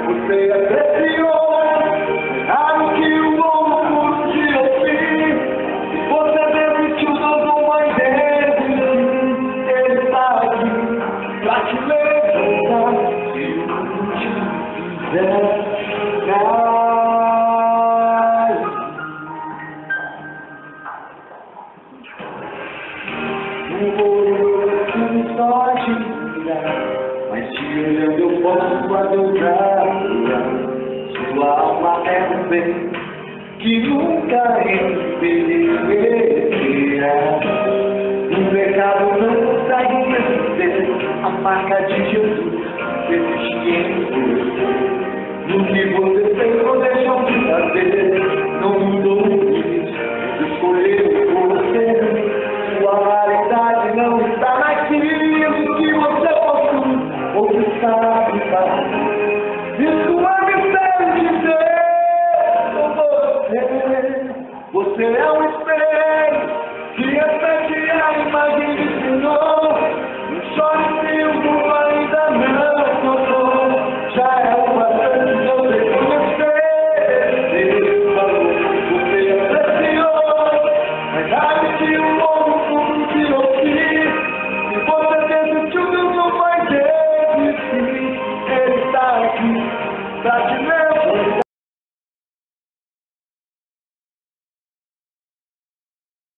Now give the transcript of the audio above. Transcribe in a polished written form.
Você apreciou algo que o mundo por um dia fim. Você desistiu do mãe dele. Ele está aqui pra te levantar. Se o mundo te fizer cair. O olho que não só te mirar, mas te olhando eu posso adorar. Sua alma é um bem que nunca envelhecerá. O pecado não consegue esquecer a marca de Jesus existe em você. No que você fez ou deixou de fazer, não mudou isso, escolheu você. Sua validade não está naquilo que você possui ou que sabe fazer. Isso é mistério de Deus com você. Você é um espelho que espelha